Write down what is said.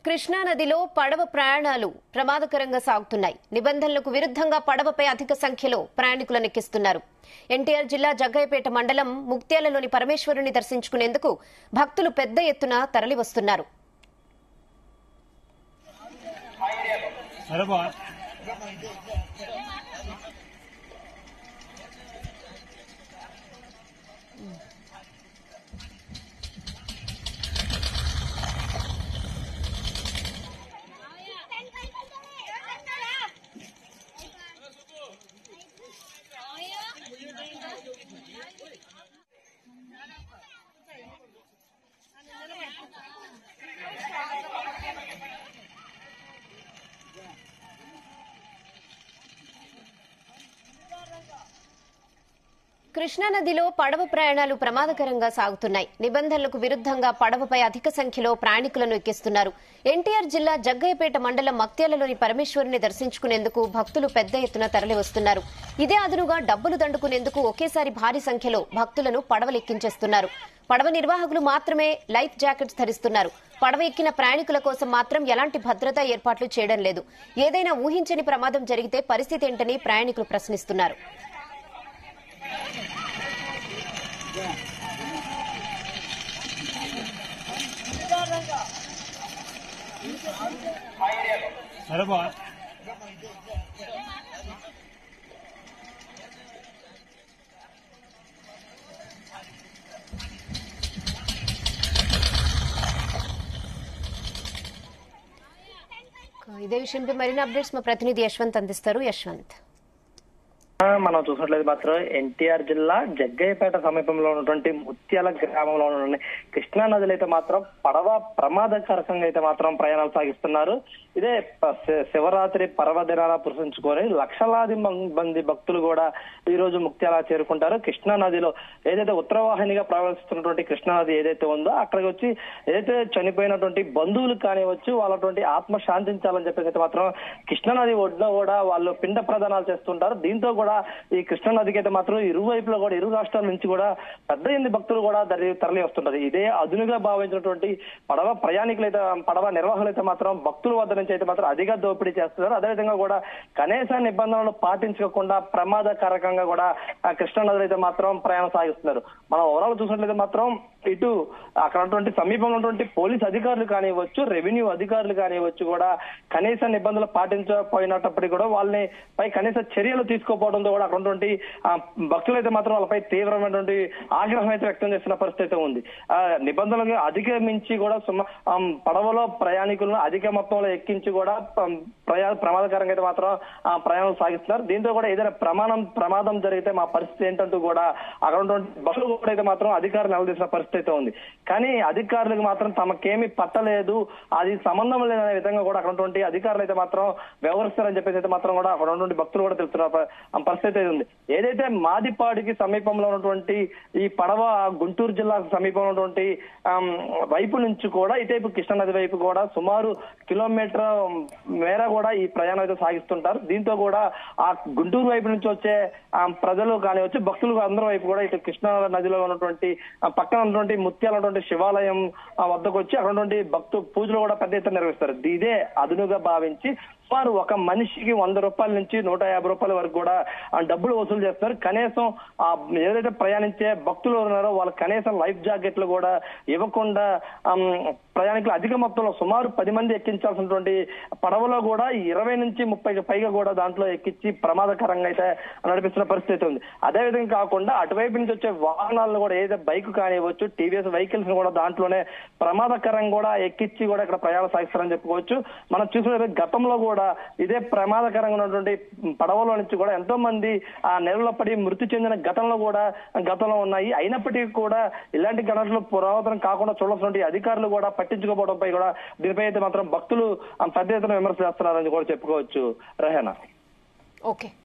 కృష్ణా నదిలో పడవ ప్రయాణాలు ప్రమాదకరంగా సాగుతున్నాయి. నిబంధనలకు విరుద్ధంగా పడవపై అధిక సంఖ్యలో ప్రయాణికులను ఎక్కిస్తున్నారు. ఎన్టీఆర్ జిల్లా జగ్గయ్యపేట మండలం ముక్త్యాలలోని పరమేశ్వరుని దర్శించుకునేందుకు భక్తులు పెద్ద ఎత్తున తరలివస్తున్నారు. కృష్ణా నదిలో పడవ ప్రయాణాలు ప్రమాదకరంగా సాగుతున్నాయి. నిబంధనలకు విరుద్ధంగా పడవపై అధిక సంఖ్యలో ప్రయాణికులను ఎక్కిస్తున్నారు. ఎన్టీఆర్ జిల్లా జగ్గయ్యపేట మండలం మక్త్యాలలోని పరమేశ్వరుని దర్శించుకునేందుకు భక్తులు పెద్ద ఎత్తున తరలివస్తున్నారు. ఇదే అదునుగా డబ్బులు దండుకునేందుకు ఒకేసారి భారీ సంఖ్యలో భక్తులను పడవలెక్కించేస్తున్నారు. పడవ నిర్వాహకులు మాత్రమే లైఫ్ జాకెట్స్ ధరిస్తున్నారు. పడవ ఎక్కిన ప్రయాణికుల కోసం మాత్రం ఎలాంటి భద్రతా ఏర్పాట్లు చేయడం లేదు. ఏదైనా ఊహించని ప్రమాదం జరిగితే పరిస్థితి ఏంటని ప్రయాణికులు ప్రశ్నిస్తున్నారు. ఇదే విషయంపై మరిన్ని అప్డేట్స్ మా ప్రతినిధి యశ్వంత్ అందిస్తారు. యశ్వంత్, మనం చూసినట్లయితే మాత్రం ఎన్టీఆర్ జిల్లా జగ్గయ్యపేట సమీపంలో ఉన్నటువంటి ముత్యాల గ్రామంలో ఉన్న కృష్ణా నదిలో అయితే మాత్రం పడవ ప్రమాదకరంగా అయితే మాత్రం ప్రయాణాలు సాగిస్తున్నారు. ఇదే శివరాత్రి పర్వదినాల పురస్కరించుకొని లక్షలాది మంది భక్తులు కూడా ఈ రోజు ముత్యాల చేరుకుంటారు. కృష్ణా నదిలో ఏదైతే ఉత్తరవాహినిగా ప్రవహిస్తున్నటువంటి కృష్ణా నది ఏదైతే ఉందో అక్కడికి వచ్చి ఏదైతే చనిపోయినటువంటి బంధువులు కానివచ్చు వాళ్ళటువంటి ఆత్మ శాంతించాలని చెప్పేసి అయితే మాత్రం కృష్ణా నది ఒడ్డున కూడా వాళ్ళు పిండ ప్రదానాలు చేస్తుంటారు. దీంతో కూడా ఈ కృష్ణా నదికి అయితే మాత్రం ఇరువైపులో కూడా ఇరు రాష్ట్రాల నుంచి కూడా పెద్ద ఎన్ని భక్తులు కూడా తరలి వస్తుంటారు. ఇదే అదునుగా భావించినటువంటి పడవ ప్రయాణికులు అయితే పడవ నిర్వాహకులు అయితే మాత్రం భక్తుల వద్ద నుంచి అయితే మాత్రం అధిక దోపిడీ చేస్తున్నారు. అదేవిధంగా కూడా కనీస నిబంధనలు పాటించకుండా ప్రమాదకరంగా కూడా కృష్ణా నదిలో అయితే మాత్రం ప్రయాణం సాగిస్తున్నారు. మనం ఓవరాల్ చూసినట్లయితే మాత్రం ఇటు అక్కడ ఉన్నటువంటి సమీపంలో ఉన్నటువంటి పోలీస్ అధికారులు కానివ్వచ్చు, రెవెన్యూ అధికారులు కానివ్వచ్చు కూడా కనీస నిబంధనలు పాటించకపోయినప్పటికీ కూడా వాళ్ళని పై కనీస చర్యలు తీసుకోకపోవడంతో కూడా అక్కడ ఉన్నటువంటి భక్తులు అయితే మాత్రం వాళ్ళపై తీవ్రమైనటువంటి ఆగ్రహం అయితే వ్యక్తం చేస్తున్న పరిస్థితి అయితే ఉంది. నిబంధనలకు అధిగమించి కూడా పడవలో ప్రయాణికులను అధిక మొత్తంలో ఎక్కించి కూడా ప్రమాదకరంగా అయితే మాత్రం ప్రయాణం సాగిస్తున్నారు. దీంతో కూడా ఏదైనా ప్రమాదం జరిగితే మా పరిస్థితి ఏంటంటూ కూడా అక్కడ ఉన్నటువంటి భక్తులు కూడా అయితే మాత్రం అధికారులు నిలదీసిన పరిస్థితి అయితే ఉంది. కానీ అధికారులకు మాత్రం తమకేమీ పట్టలేదు, అది సంబంధం లేదనే విధంగా కూడా అక్కడ ఉన్నటువంటి అధికారులు అయితే మాత్రం వ్యవహరిస్తారని చెప్పేసి అయితే మాత్రం కూడా అక్కడ ఉన్నటువంటి భక్తులు కూడా తెలుస్తున్న పరిస్థితి అయితే ఉంది. ఏదైతే మాదిపాడికి సమీపంలో ఉన్నటువంటి ఈ పడవ గుంటూరు జిల్లా సమీపంలో ఉన్నటువంటి వైపు నుంచి కూడా ఇటైపు కృష్ణా నది వైపు కూడా సుమారు కిలోమీటర్ మేర కూడా ఈ ప్రయాణం అయితే సాగిస్తుంటారు. దీంతో కూడా ఆ గుంటూరు వైపు నుంచి వచ్చే ప్రజలు కానివచ్చు, భక్తులు అందరి వైపు కూడా ఇటు కృష్ణా నదిలో ఉన్నటువంటి పక్కన ఉన్నటువంటి ముత్యాల ఉన్నటువంటి శివాలయం వద్దకు వచ్చి అక్కడ ఉన్నటువంటి పూజలు కూడా పెద్ద ఎత్తున నిర్వహిస్తారు. ఇదే అదునుగా భావించి సుమారు ఒక మనిషికి 100 రూపాయల నుంచి 150 రూపాయల వరకు కూడా డబ్బులు వసూలు చేస్తున్నారు. కనీసం ఏదైతే ప్రయాణించే భక్తులు ఉన్నారో వాళ్ళు కనీసం లైఫ్ జాకెట్లు కూడా ఇవ్వకుండా ప్రయాణికులు అధిక మొత్తంలో సుమారు 10 మంది ఎక్కించాల్సినటువంటి పడవలో కూడా 20 నుంచి 30కి పైగా కూడా దాంట్లో ఎక్కించి ప్రమాదకరంగా అయితే నడిపిస్తున్న పరిస్థితి ఉంది. అదేవిధంగా కాకుండా అటువైపు నుంచి వచ్చే వాహనాలను కూడా ఏదైతే బైక్ కానివ్వచ్చు, టీవీఎస్ వెహికల్స్ కూడా దాంట్లోనే ప్రమాదకరంగా కూడా ఎక్కించి కూడా ఇక్కడ ప్రయాణం సాగిస్తారని చెప్పుకోవచ్చు. మనం చూసిన గతంలో కూడా ఇదే ప్రమాదకరంగా ఉన్నటువంటి పడవలో నుంచి కూడా ఎంతో మంది ఆ నెలలో పడి మృతి చెందిన గతంలో ఉన్నాయి. అయినప్పటికీ కూడా ఇలాంటి ఘటనలు పురావృతం కాకుండా చూడాల్సిన అధికారులు కూడా పట్టించుకోవడంపై కూడా దీనిపై అయితే మాత్రం భక్తులు పెద్ద ఎత్తున విమర్శ చేస్తున్నారని కూడా చెప్పుకోవచ్చు. రహేనా. ఓకే.